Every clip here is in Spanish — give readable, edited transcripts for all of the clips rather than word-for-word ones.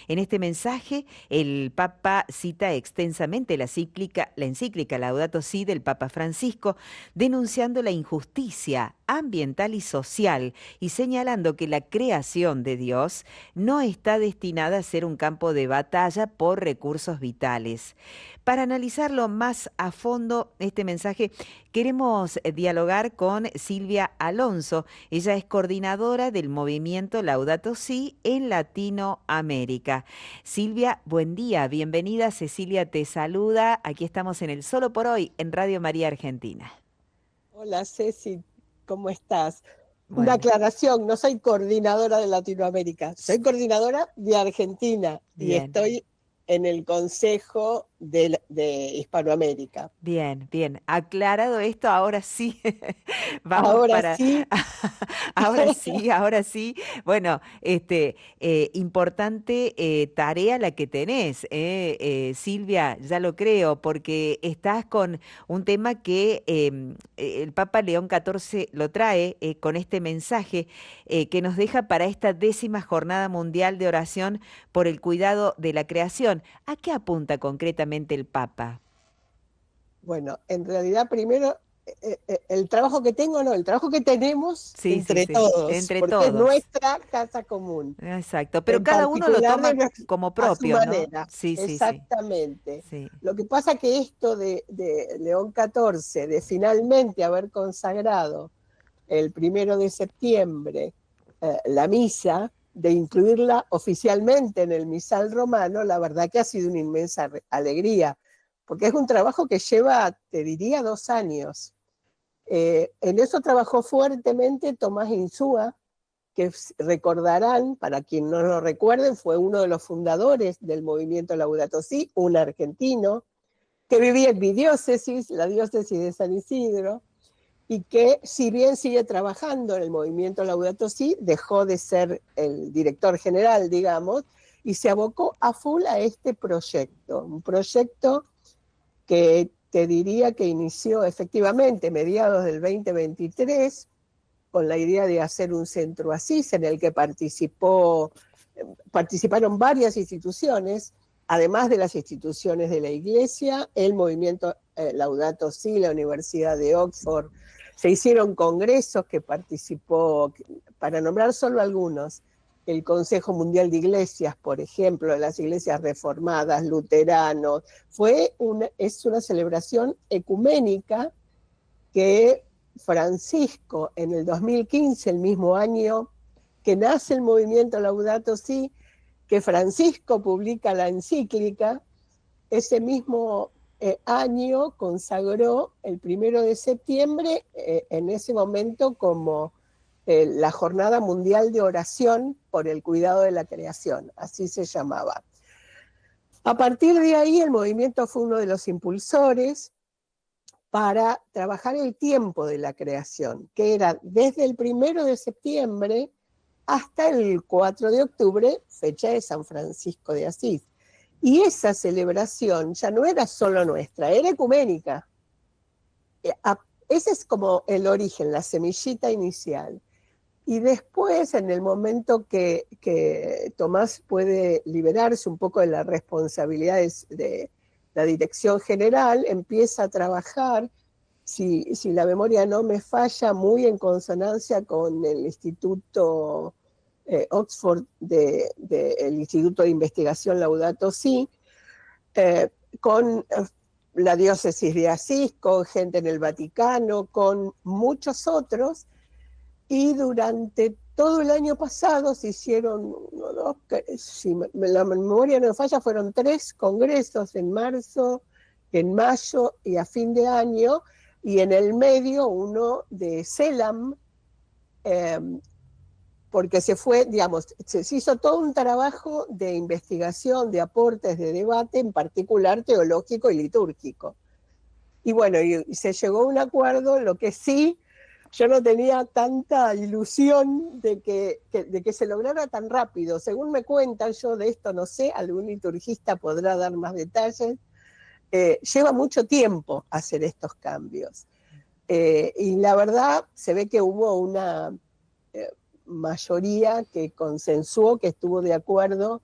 En este mensaje, el Papa cita extensamente la encíclica Laudato Si del Papa Francisco, denunciando la injusticia ambiental y social y señalando que la creación de Dios no está destinada a ser un campo de batalla por recursos vitales. Para analizarlo más a fondo, este mensaje, queremos dialogar con Silvia Alonso. Ella es coordinadora del movimiento Laudato Si en Latinoamérica. Silvia, buen día, bienvenida. Cecilia te saluda. Aquí estamos en el Solo por Hoy en Radio María Argentina. Hola Ceci, ¿cómo estás? Una Bueno, aclaración, no soy coordinadora de Latinoamérica, soy coordinadora de Argentina y bien. estoy en el Consejo de Hispanoamérica. Bien, bien. Aclarado esto, ahora sí, vamos Ahora para, sí, ahora sí, ahora sí. Bueno, importante tarea la que tenés, Silvia, ya lo creo, porque estás con un tema que el Papa León XIV lo trae con este mensaje que nos deja para esta 10ª Jornada Mundial de Oración por el Cuidado de la Creación. ¿A qué apunta concretamente el Papa? bueno, en realidad primero el trabajo que tengo, no, el trabajo que tenemos Sí, sí, entre sí, todos, entre porque es todos. nuestra casa común. Exacto, pero En cada uno lo particular toma como a su propio, ¿no? manera, Sí, sí, sí, exactamente. sí. Lo que pasa que esto de León XIV, de finalmente haber consagrado el 1 de septiembre la misa, de incluirla oficialmente en el misal romano, la verdad que ha sido una inmensa alegría, porque es un trabajo que lleva, te diría, 2 años. En eso trabajó fuertemente Tomás Insúa, que recordarán, para quien no lo recuerden, fue uno de los fundadores del movimiento Laudato Si, un argentino, que vivía en mi diócesis, la diócesis de San Isidro, y que si bien sigue trabajando en el movimiento Laudato Si, dejó de ser el director general, digamos, y se abocó a full a este proyecto, un proyecto que te diría que inició efectivamente mediados del 2023, con la idea de hacer un centro Asís en el que participaron varias instituciones, además de las instituciones de la Iglesia, el movimiento Laudato Si, la Universidad de Oxford. Se hicieron congresos que participó, para nombrar solo algunos, el Consejo Mundial de Iglesias, por ejemplo, las iglesias reformadas, luteranos. Es una celebración ecuménica que Francisco, en el 2015, el mismo año que nace el movimiento Laudato Si, que Francisco publica la encíclica, ese mismo año consagró el 1 de septiembre, en ese momento como la Jornada Mundial de Oración por el Cuidado de la Creación, así se llamaba. A partir de ahí el movimiento fue uno de los impulsores para trabajar el tiempo de la creación, que era desde el 1 de septiembre hasta el 4 de octubre, fecha de San Francisco de Asís. Y esa celebración ya no era solo nuestra, era ecuménica. Ese es como el origen, la semillita inicial. Y después, en el momento que Tomás puede liberarse un poco de las responsabilidades de la dirección general, empieza a trabajar, si la memoria no me falla, muy en consonancia con el Instituto Oxford, el Instituto de Investigación Laudato Si, con la diócesis de Asís, con gente en el Vaticano, con muchos otros, y durante todo el año pasado se hicieron, si la memoria no me falla, fueron 3 congresos en marzo, en mayo y a fin de año, y en el medio uno de CELAM, eh, porque se hizo todo un trabajo de investigación, de aportes, de debate, en particular teológico y litúrgico. Y bueno, y se llegó a un acuerdo, lo que sí, yo no tenía tanta ilusión de que se lograra tan rápido. Según me cuentan, yo de esto no sé, algún liturgista podrá dar más detalles, lleva mucho tiempo hacer estos cambios. Y la verdad, se ve que hubo una mayoría que consensuó, que estuvo de acuerdo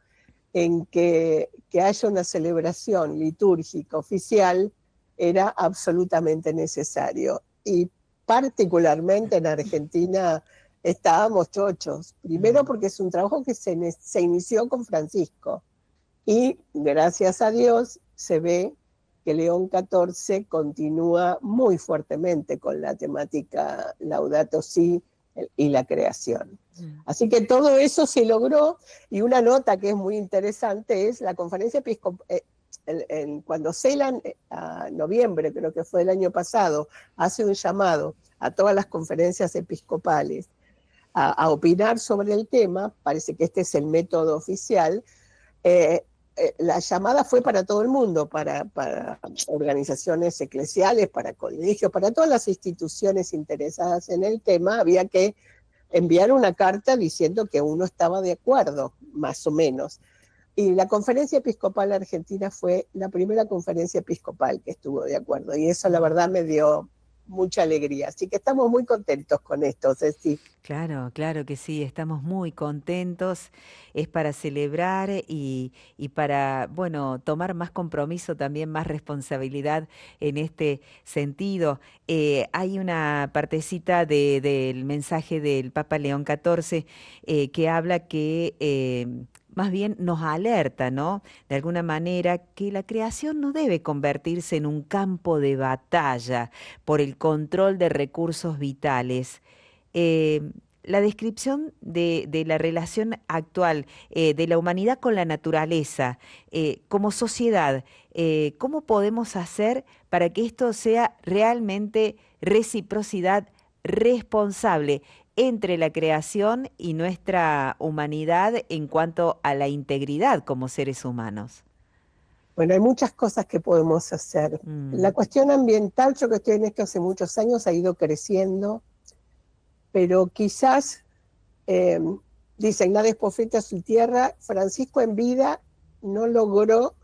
en que haya una celebración litúrgica oficial era absolutamente necesario. Y particularmente en Argentina estábamos chochos. Primero porque es un trabajo que se inició con Francisco. Y gracias a Dios se ve que León XIV continúa muy fuertemente con la temática Laudato Si y la creación. Así que todo eso se logró, y una nota que es muy interesante es la conferencia episcopal, cuando CELAN, a noviembre creo que fue el año pasado, hace un llamado a todas las conferencias episcopales a opinar sobre el tema, parece que este es el método oficial. La llamada fue para todo el mundo, para organizaciones eclesiales, para colegios, para todas las instituciones interesadas en el tema. Había que enviar una carta diciendo que uno estaba de acuerdo, más o menos. Y la Conferencia Episcopal Argentina fue la primera conferencia episcopal que estuvo de acuerdo, y eso la verdad me dio mucha alegría. Así que estamos muy contentos con esto, Ceci. Claro, claro que sí, estamos muy contentos, es para celebrar y para, bueno, tomar más compromiso, también más responsabilidad en este sentido. Hay una partecita del mensaje del Papa León XIV que habla que más bien nos alerta, ¿no? De alguna manera que la creación no debe convertirse en un campo de batalla por el control de recursos vitales. eh, la descripción de la relación actual de la humanidad con la naturaleza, como sociedad, ¿cómo podemos hacer para que esto sea realmente reciprocidad responsable entre la creación y nuestra humanidad en cuanto a la integridad como seres humanos? Bueno, hay muchas cosas que podemos hacer. La Mm, cuestión ambiental, yo que estoy en esto hace muchos años, ha ido creciendo, pero quizás, eh, dicen, nadie es profeta a su tierra. Francisco en vida no logró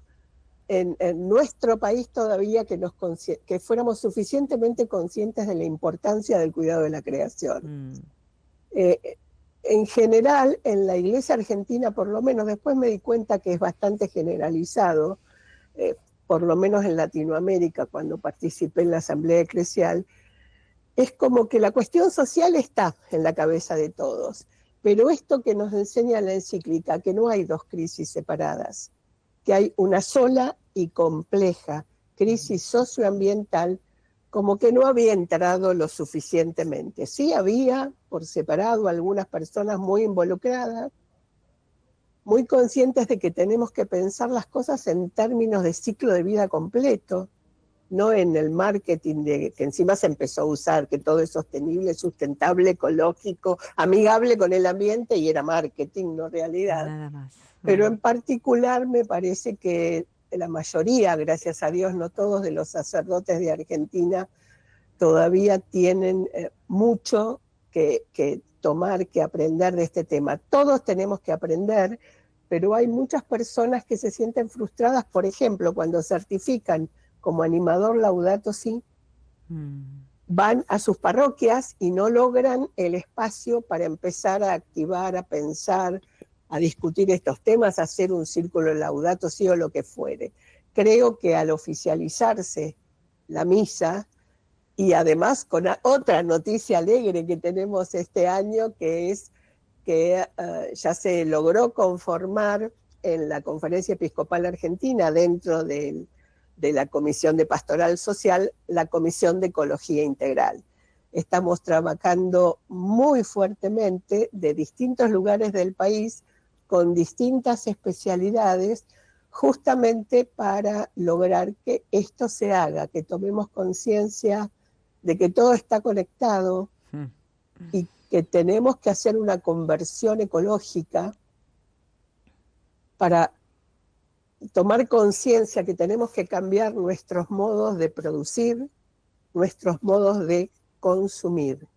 en nuestro país todavía que fuéramos suficientemente conscientes de la importancia del cuidado de la creación. mm, Eh, en general, en la iglesia argentina, por lo menos, después me di cuenta que es bastante generalizado, eh, por lo menos en Latinoamérica, cuando participé en la asamblea eclesial, es como que la cuestión social está en la cabeza de todos. Pero esto que nos enseña la encíclica, que no hay dos crisis separadas, que hay una sola y compleja crisis socioambiental, como que no había entrado lo suficientemente. Sí había, por separado, algunas personas muy involucradas, muy conscientes de que tenemos que pensar las cosas en términos de ciclo de vida completo, no en el marketing que encima se empezó a usar, que todo es sostenible, sustentable, ecológico, amigable con el ambiente, y era marketing, no realidad. nada más. Pero en particular me parece que la mayoría, gracias a Dios, no todos, de los sacerdotes de Argentina todavía tienen mucho que tomar, que aprender de este tema. Todos tenemos que aprender, pero hay muchas personas que se sienten frustradas, por ejemplo, cuando certifican como animador Laudato Si, Mm, van a sus parroquias y no logran el espacio para empezar a activar, a pensar, a discutir estos temas, a hacer un círculo Laudato Si o lo que fuere. Creo que al oficializarse la misa, y además con otra noticia alegre que tenemos este año, que es que ya se logró conformar en la Conferencia Episcopal Argentina, dentro de la Comisión de Pastoral Social, la Comisión de Ecología Integral. Estamos trabajando muy fuertemente de distintos lugares del país, con distintas especialidades, justamente para lograr que esto se haga, que tomemos conciencia de que todo está conectado mm, y que tenemos que hacer una conversión ecológica para tomar conciencia que tenemos que cambiar nuestros modos de producir, nuestros modos de consumir.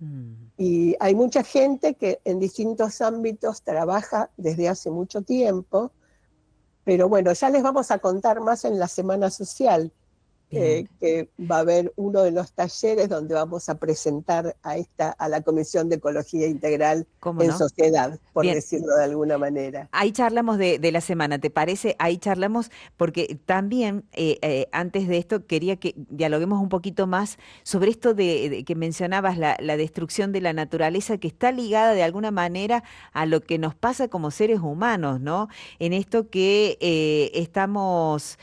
mm. Y hay mucha gente que en distintos ámbitos trabaja desde hace mucho tiempo, pero bueno, ya les vamos a contar más en la Semana Social, Bien. que va a haber uno de los talleres donde vamos a presentar a la Comisión de Ecología Integral ¿Cómo en no? sociedad, por Bien. decirlo de alguna manera. Ahí charlamos de la semana, ¿te parece? Ahí charlamos porque también antes de esto quería que dialoguemos un poquito más sobre esto de que mencionabas la destrucción de la naturaleza que está ligada de alguna manera a lo que nos pasa como seres humanos, ¿no? En esto que estamos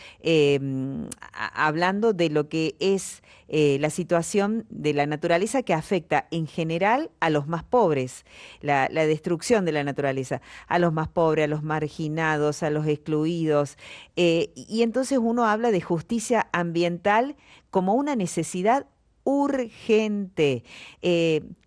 hablando de lo que es la situación de la naturaleza que afecta en general a los más pobres, la destrucción de la naturaleza a los más pobres, a los marginados, a los excluidos. Y entonces uno habla de justicia ambiental como una necesidad urgente.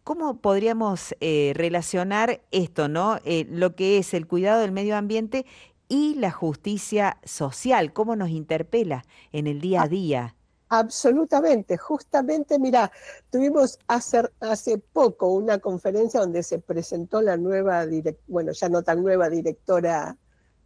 ¿Cómo podríamos relacionar esto, ¿no? Lo que es el cuidado del medio ambiente y la justicia social? ¿Cómo nos interpela en el día a día? Absolutamente, justamente, mira, tuvimos hace poco una conferencia donde se presentó la nueva, bueno, ya no tan nueva directora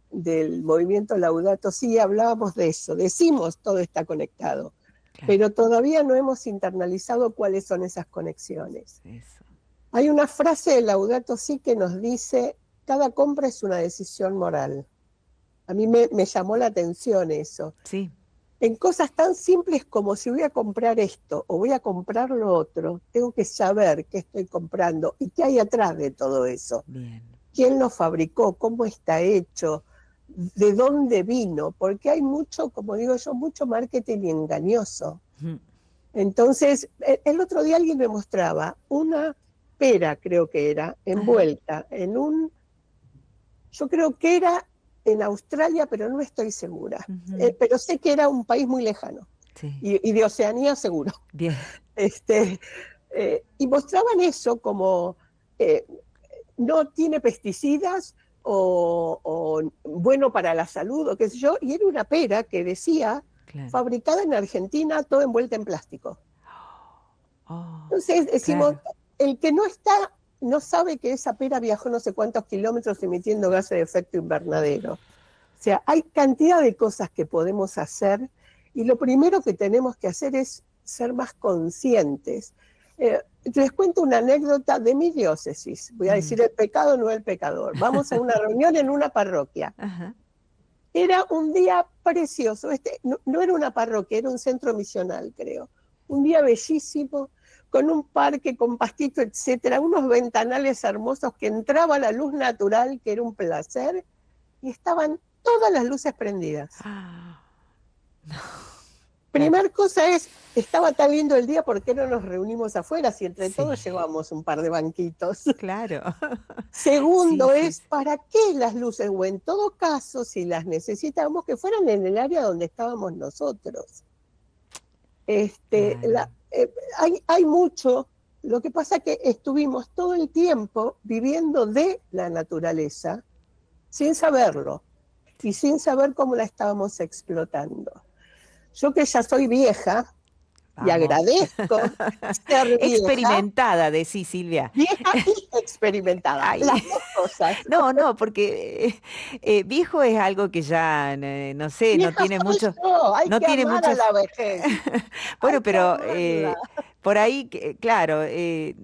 del movimiento Laudato Si, hablábamos de eso, decimos todo está conectado, Claro, pero todavía no hemos internalizado cuáles son esas conexiones. eso. Hay una frase de Laudato Si que nos dice, cada compra es una decisión moral. A mí me llamó la atención eso. Sí, En cosas tan simples como si voy a comprar esto o voy a comprar lo otro, tengo que saber qué estoy comprando y qué hay atrás de todo eso. bien. ¿Quién lo fabricó? ¿Cómo está hecho? ¿De dónde vino? Porque hay mucho, como digo yo, mucho marketing engañoso. Ujú. Entonces, el otro día alguien me mostraba una pera, creo que era, Ajá. envuelta en yo creo que era en Australia, pero no estoy segura. Ujú. Pero sé que era un país muy lejano Sí, y de Oceanía seguro. bien. Este, y mostraban eso como eh, no tiene pesticidas o bueno para la salud o qué sé yo, y era una pera que decía Claro. fabricada en Argentina, todo envuelta en plástico. Oh, Entonces decimos, claro. el que no está, no sabe que esa pera viajó no sé cuántos kilómetros emitiendo gases de efecto invernadero. O sea, hay cantidad de cosas que podemos hacer y lo primero que tenemos que hacer es ser más conscientes. Les cuento una anécdota de mi diócesis. Voy a Mm. decir el pecado, no el pecador. Vamos a una reunión en una parroquia. Ajá. Era un día precioso. No era una parroquia, era un centro misional, creo. Un día bellísimo, con un parque, con pastito, etcétera, unos ventanales hermosos que entraba la luz natural, que era un placer, y estaban todas las luces prendidas. Ah, claro. Primer cosa es, estaba tan lindo el día, ¿por qué no nos reunimos afuera si entre Sí, todos llevamos un par de banquitos? claro. Sí, Segundo sí, es, sí. ¿para qué las luces? O en todo caso, si las necesitamos, que fueran en el área donde estábamos nosotros. Este, Claro. hay mucho, lo que pasa que estuvimos todo el tiempo viviendo de la naturaleza sin saberlo y sin saber cómo la estábamos explotando. Yo que ya soy vieja y Vamos. agradezco ser Experimentada, decís, Silvia. vieja y experimentada, Ay. las dos cosas. No, no, porque viejo es algo que ya, no sé, no Vieja tiene soy mucho, yo, hay no que tiene amar a muchos. la vejez, Bueno, hay que pero amarla. por ahí, claro,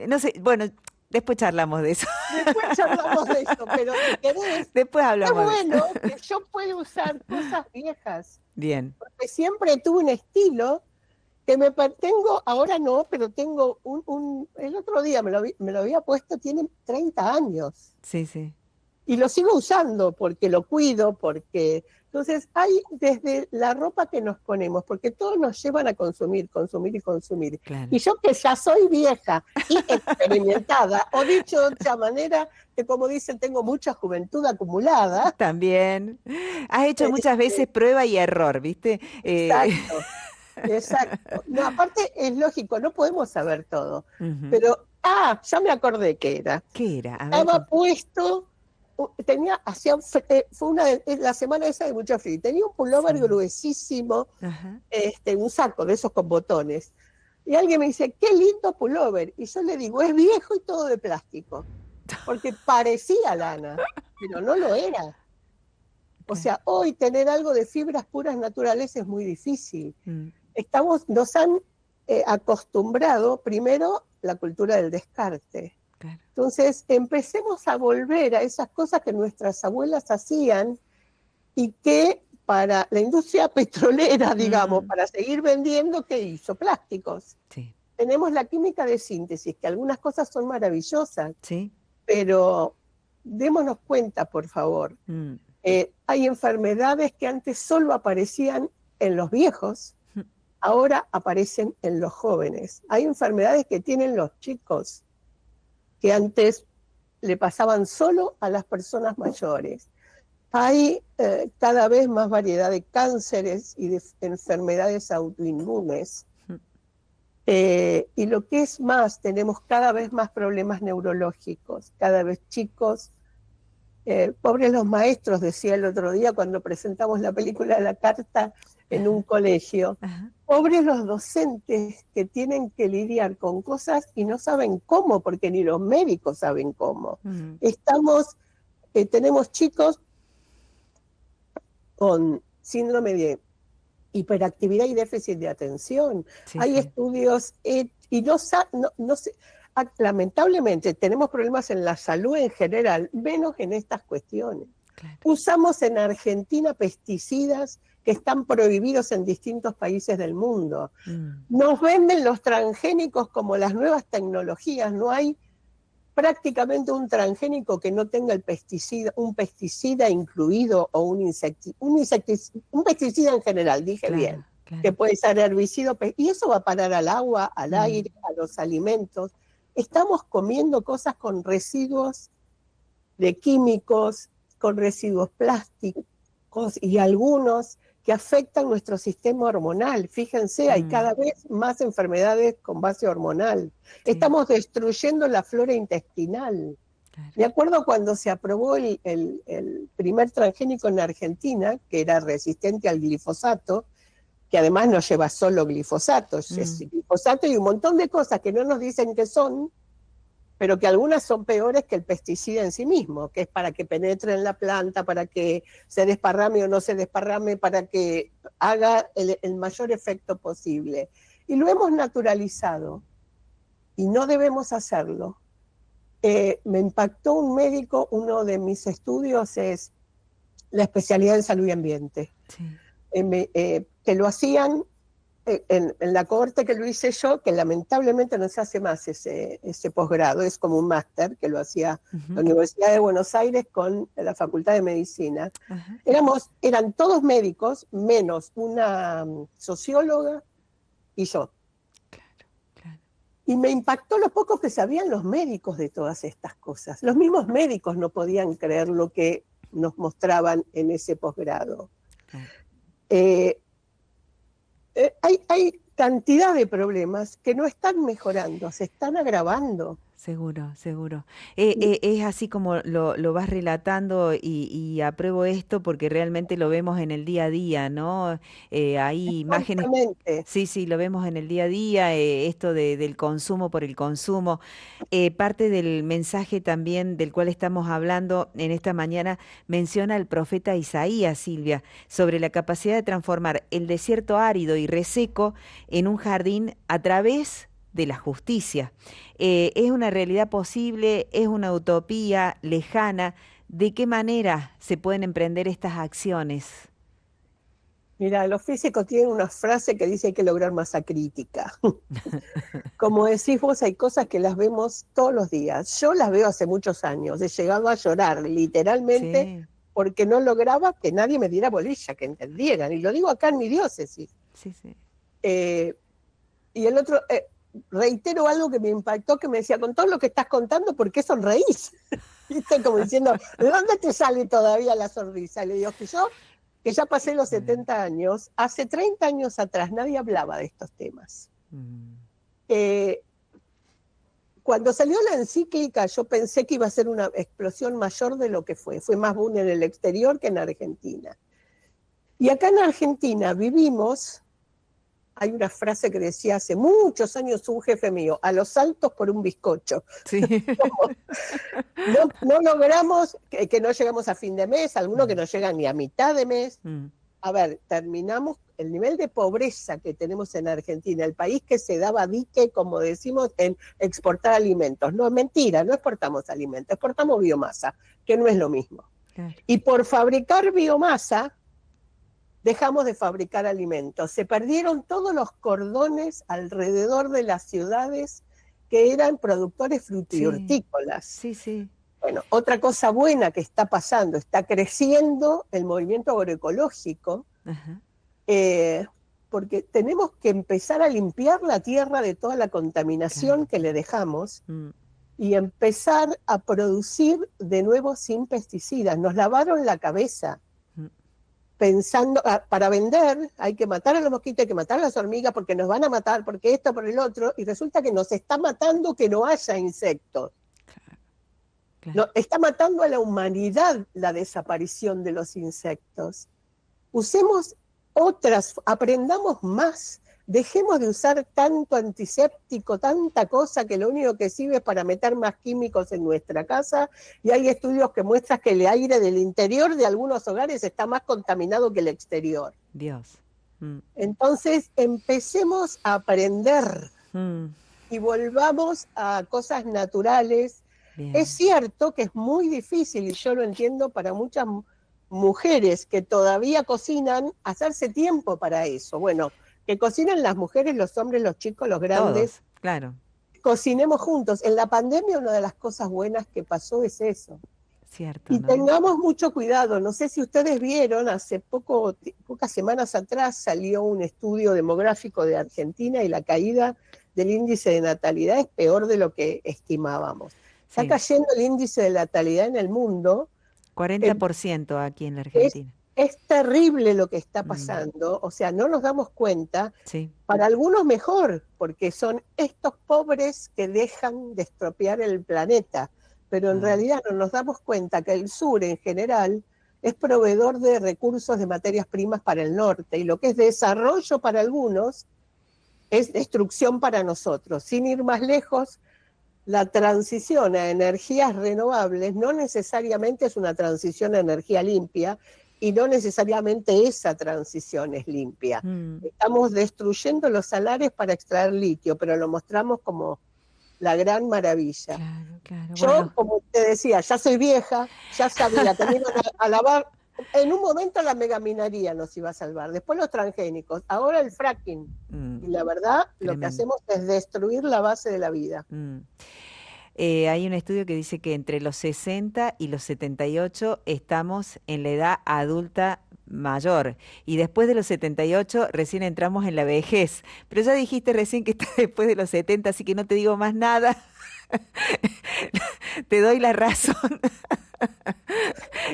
no sé, bueno, después charlamos de eso. Después charlamos de eso, pero si querés, Después qué hablamos de eso. bueno que yo pueda usar cosas viejas, Bien. porque siempre tuve un estilo que tengo, ahora no, pero tengo el otro día me lo había puesto, tiene 30 años. Sí, sí, Y lo sigo usando porque lo cuido, porque... Entonces hay desde la ropa que nos ponemos, porque todos nos llevan a consumir, consumir y consumir. claro. Y yo que ya soy vieja y experimentada, o dicho de otra manera, que como dicen, tengo mucha juventud acumulada, También. Has hecho muchas veces este, prueba y error, ¿viste? exacto, exacto. No, aparte es lógico, no podemos saber todo, Ujú. pero, ya me acordé que era. ¿Qué era? A ver, Estaba puesto, fue la semana esa de mucho frío, tenía un pullover sí. gruesísimo, Ajá. un saco de esos con botones, y alguien me dice, qué lindo pullover, y yo le digo, es viejo y todo de plástico, porque parecía lana, pero no lo era. O Claro. sea, hoy tener algo de fibras puras naturales es muy difícil. Mm. nos han acostumbrado primero la cultura del descarte. Claro. Entonces, empecemos a volver a esas cosas que nuestras abuelas hacían y que para la industria petrolera, digamos, para seguir vendiendo, ¿qué hizo? Plásticos. Sí. Tenemos la química de síntesis, que algunas cosas son maravillosas, Sí. pero démonos cuenta, por favor. Hay enfermedades que antes solo aparecían en los viejos, ahora aparecen en los jóvenes. Hay enfermedades que tienen los chicos, que antes le pasaban solo a las personas mayores. Hay cada vez más variedad de cánceres y de enfermedades autoinmunes. Y lo que es más, tenemos cada vez más problemas neurológicos, cada vez chicos. Pobres los maestros, decía el otro día cuando presentamos la película La Carta en un colegio. Pobres los docentes que tienen que lidiar con cosas y no saben cómo, porque ni los médicos saben cómo. Tenemos chicos con síndrome de hiperactividad y déficit de atención. Hay estudios y no sé, lamentablemente tenemos problemas en la salud en general, menos en estas cuestiones. Claro. Usamos en Argentina pesticidas que están prohibidos en distintos países del mundo. Nos venden los transgénicos como las nuevas tecnologías. No hay prácticamente un transgénico que no tenga un pesticida incluido o un pesticida en general, dije bien, que puede ser herbicida, y eso va a parar al agua, al aire, a los alimentos. Estamos comiendo cosas con residuos de químicos, con residuos plásticos y algunos que afectan nuestro sistema hormonal. Fíjense, hay cada vez más enfermedades con base hormonal. Estamos destruyendo la flora intestinal. Me acuerdo cuando se aprobó el primer transgénico en Argentina, que era resistente al glifosato, que además no lleva solo glifosato, es glifosato y un montón de cosas que no nos dicen que son, pero que algunas son peores que el pesticida en sí mismo, que es para que penetre en la planta, para que se desparrame o no se desparrame, para que haga el mayor efecto posible. Y lo hemos naturalizado, y no debemos hacerlo. Me impactó un médico, uno de mis estudios es la especialidad en salud y ambiente, que lo hacían en la cohorte que lo hice yo, que lamentablemente no se hace más ese posgrado, es como un máster que lo hacía la Universidad de Buenos Aires con la Facultad de Medicina. Eran todos médicos, menos una socióloga y yo. Y me impactó lo poco que sabían los médicos de todas estas cosas. Los mismos médicos no podían creer lo que nos mostraban en ese posgrado. Hay cantidad de problemas que no están mejorando, se están agravando. Seguro, seguro. Es así como lo vas relatando y apruebo esto porque realmente lo vemos en el día a día, ¿no? Hay imágenes. Sí, lo vemos en el día a día, esto del consumo por el consumo. Parte del mensaje también del cual estamos hablando en esta mañana menciona el profeta Isaías, Silvia, sobre la capacidad de transformar el desierto árido y reseco en un jardín a través de la justicia. ¿Es una realidad posible? ¿Es una utopía lejana? ¿De qué manera se pueden emprender estas acciones? Mira, los físicos tienen una frase que dice hay que lograr masa crítica. Como decís vos, hay cosas que las vemos todos los días. Yo las veo hace muchos años. He llegado a llorar literalmente porque no lograba que nadie me diera bolilla, que entendieran. Y lo digo acá en mi diócesis. Y el otro... reitero algo que me impactó, que me decía, con todo lo que estás contando, ¿por qué sonreís? ¿Viste? Como diciendo, ¿de dónde te sale todavía la sonrisa? Y le digo, que ya pasé los 70 años, hace 30 años atrás nadie hablaba de estos temas. Cuando salió la encíclica, yo pensé que iba a ser una explosión mayor de lo que fue. Fue más boom en el exterior que en Argentina. Y acá en Argentina vivimos... Hay una frase que decía hace muchos años un jefe mío, a los saltos por un bizcocho. No logramos que no llegamos a fin de mes, algunos que no llegan ni a mitad de mes. a ver, terminamos el nivel de pobreza que tenemos en Argentina, el país que se daba dique, como decimos, en exportar alimentos. No, mentira, no exportamos alimentos, exportamos biomasa, que no es lo mismo. Claro. Y por fabricar biomasa, dejamos de fabricar alimentos. Se perdieron todos los cordones alrededor de las ciudades que eran productores frutihortícolas. Sí, sí. Bueno, otra cosa buena que está pasando, está creciendo el movimiento agroecológico, porque tenemos que empezar a limpiar la tierra de toda la contaminación que le dejamos y empezar a producir de nuevo sin pesticidas. Nos lavaron la cabeza pensando, para vender hay que matar a los mosquitos, hay que matar a las hormigas porque nos van a matar, porque esto, por el otro, y resulta que nos está matando que no haya insectos. Claro. No, está matando a la humanidad la desaparición de los insectos. Usemos otras, aprendamos más, dejemos de usar tanto antiséptico, tanta cosa que lo único que sirve es para meter más químicos en nuestra casa, y hay estudios que muestran que el aire del interior de algunos hogares está más contaminado que el exterior. Dios. Entonces empecemos a aprender y volvamos a cosas naturales. Bien. Es cierto que es muy difícil, y yo lo entiendo para muchas mujeres que todavía cocinan, hacerse tiempo para eso. Bueno, que cocinen las mujeres, los hombres, los chicos, los grandes. Todos, claro. Cocinemos juntos. En la pandemia una de las cosas buenas que pasó es eso. Cierto, y tengamos mucho cuidado. No sé si ustedes vieron, hace pocas semanas atrás salió un estudio demográfico de Argentina y la caída del índice de natalidad es peor de lo que estimábamos. Está cayendo el índice de natalidad en el mundo. 40% aquí en la Argentina. Es terrible lo que está pasando, o sea, no nos damos cuenta. Para algunos mejor, porque son estos pobres que dejan de estropear el planeta, pero en realidad no nos damos cuenta que el sur en general es proveedor de recursos de materias primas para el norte, y lo que es desarrollo para algunos es destrucción para nosotros. Sin ir más lejos, la transición a energías renovables no necesariamente es una transición a energía limpia, y no necesariamente esa transición es limpia. Estamos destruyendo los salares para extraer litio, pero lo mostramos como la gran maravilla. Claro. Yo, bueno, como te decía, ya soy vieja, ya sabía que me iban a lavar. En un momento la megaminería nos iba a salvar, después los transgénicos, ahora el fracking. Y la verdad, lo que hacemos es destruir la base de la vida. Hay un estudio que dice que entre los 60 y los 78 estamos en la edad adulta mayor, y después de los 78 recién entramos en la vejez, pero ya dijiste recién que está después de los 70, así que no te digo más nada. Te doy la razón.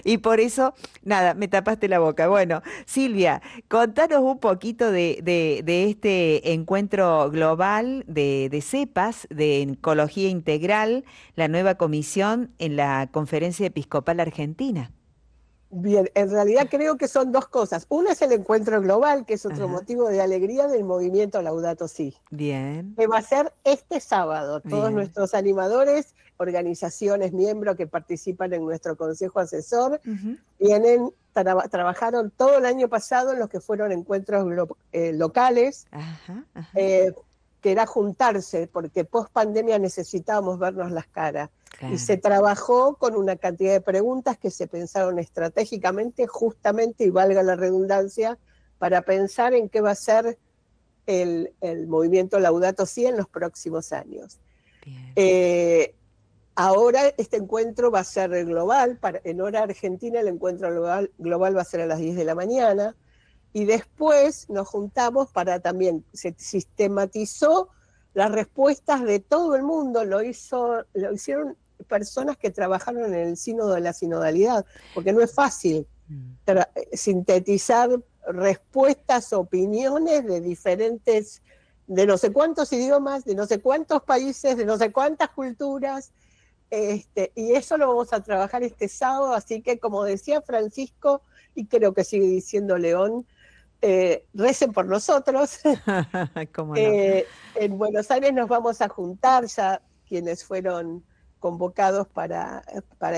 Y por eso, nada, me tapaste la boca. Bueno, Silvia, contanos un poquito de este encuentro global de CEPAS, de Ecología Integral, la nueva comisión en la Conferencia Episcopal Argentina. Bien, en realidad creo que son dos cosas. Una es el encuentro global, que es otro motivo de alegría del movimiento Laudato Si. Bien. Que va a ser este sábado. Todos nuestros animadores, organizaciones, miembros que participan en nuestro consejo asesor, trabajaron todo el año pasado en los que fueron encuentros locales, que era juntarse, porque post pandemia necesitábamos vernos las caras. Claro. Y se trabajó con una cantidad de preguntas que se pensaron estratégicamente, justamente, y valga la redundancia, para pensar en qué va a ser el movimiento Laudato Si en los próximos años. Ahora este encuentro va a ser global, en hora argentina el encuentro global va a ser a las 10 de la mañana, y después nos juntamos para también, se sistematizó las respuestas de todo el mundo, lo hicieron personas que trabajaron en el sínodo de la sinodalidad, porque no es fácil sintetizar respuestas, opiniones de diferentes, de no sé cuántos idiomas, de no sé cuántos países, de no sé cuántas culturas, y eso lo vamos a trabajar este sábado, así que como decía Francisco, y creo que sigue diciendo León, recen por nosotros. ¿Cómo no? En Buenos Aires nos vamos a juntar, ya quienes fueron convocados para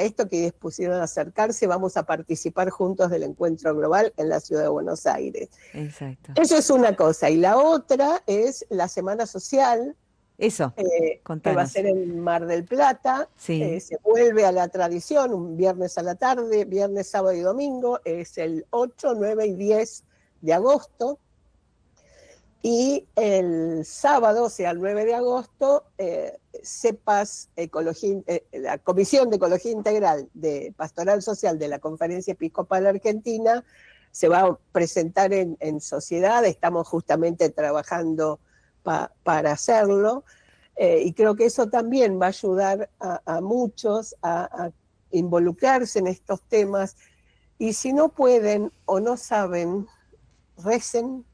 esto, que dispusieron a acercarse. Vamos a participar juntos del encuentro global en la ciudad de Buenos Aires. Exacto. Eso es una cosa. Y la otra es la Semana Social, Eso, que va a contanos. ser en Mar del Plata. Sí, Se vuelve a la tradición, un viernes a la tarde, viernes, sábado y domingo. Es el 8, 9 y 10 de agosto. Y el sábado, o sea, el 9 de agosto, CEPAS, la Comisión de Ecología Integral de Pastoral Social de la Conferencia Episcopal Argentina se va a presentar en sociedad. Estamos justamente trabajando para hacerlo, y creo que eso también va a ayudar a muchos a involucrarse en estos temas. Y si no pueden o no saben, recen.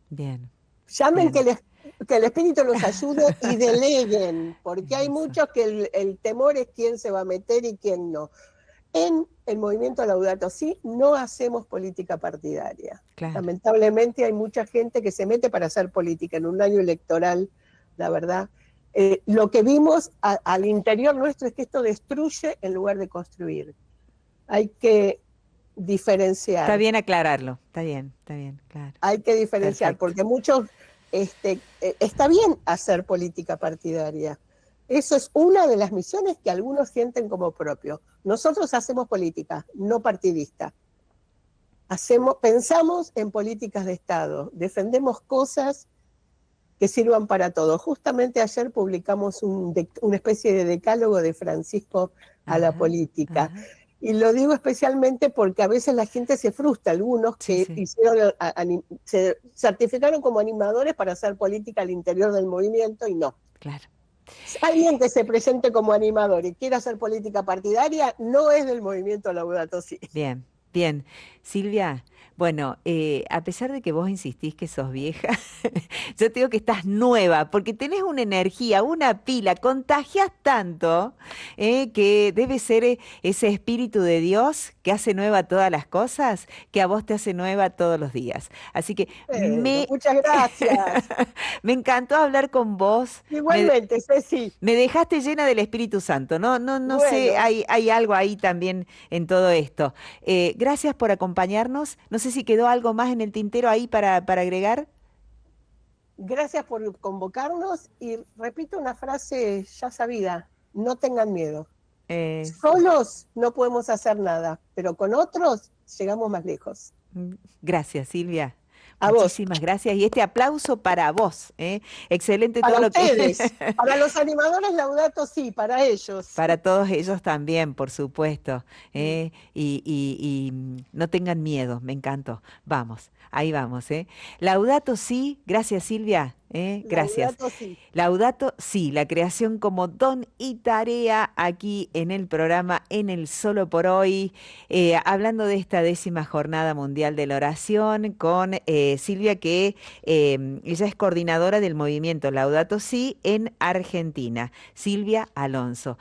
bien, Llamen, bien. que el Espíritu los ayude y deleguen, porque hay Eso, muchos que el temor es quién se va a meter y quién no. En el movimiento Laudato Si no hacemos política partidaria. claro. Lamentablemente hay mucha gente que se mete para hacer política en un año electoral, la verdad. Lo que vimos al interior nuestro es que esto destruye en lugar de construir. Hay que Está diferenciar. bien aclararlo. Está bien, claro. Hay que diferenciar, Perfecto. porque muchos, está bien hacer política partidaria. Eso es una de las misiones que algunos sienten como propio. Nosotros hacemos política, no partidista. Pensamos en políticas de Estado, defendemos cosas que sirvan para todos. Justamente ayer publicamos una especie de decálogo de Francisco a la Ajá, política. ajá. Y lo digo especialmente porque a veces la gente se frustra, algunos Sí, que sí, se certificaron como animadores para hacer política al interior del movimiento, y no. claro. Alguien que se presente como animador y quiera hacer política partidaria no es del movimiento Laudato Si. Bien, bien. Silvia, bueno, a pesar de que vos insistís que sos vieja, yo te digo que estás nueva, porque tenés una energía, una pila, contagias tanto, que debe ser ese espíritu de Dios que hace nueva todas las cosas, que a vos te hace nueva todos los días. Así que Bueno, muchas gracias. me encantó hablar con vos. Igualmente, Ceci. Me dejaste llena del Espíritu Santo, no, no, no sé, Bueno, hay algo ahí también en todo esto. Gracias por acompañarnos. No sé si quedó algo más en el tintero ahí para agregar. gracias por convocarnos y repito una frase ya sabida: no tengan miedo. Eh, Solos no podemos hacer nada, pero con otros llegamos más lejos. gracias, Silvia. A vos, Muchísimas gracias. Y este aplauso para vos. Excelente todo para lo que... ustedes, para los animadores Laudato Si, para ellos. Para todos ellos también, por supuesto. No tengan miedo, me encantó. Vamos, ahí vamos. Laudato sí, gracias Silvia. Gracias. Laudato Si. Laudato sí, la creación como don y tarea aquí en el programa En el Solo por Hoy, hablando de esta 10ª Jornada Mundial de la Oración con Silvia, que ella es coordinadora del movimiento Laudato Si en Argentina. Silvia Alonso.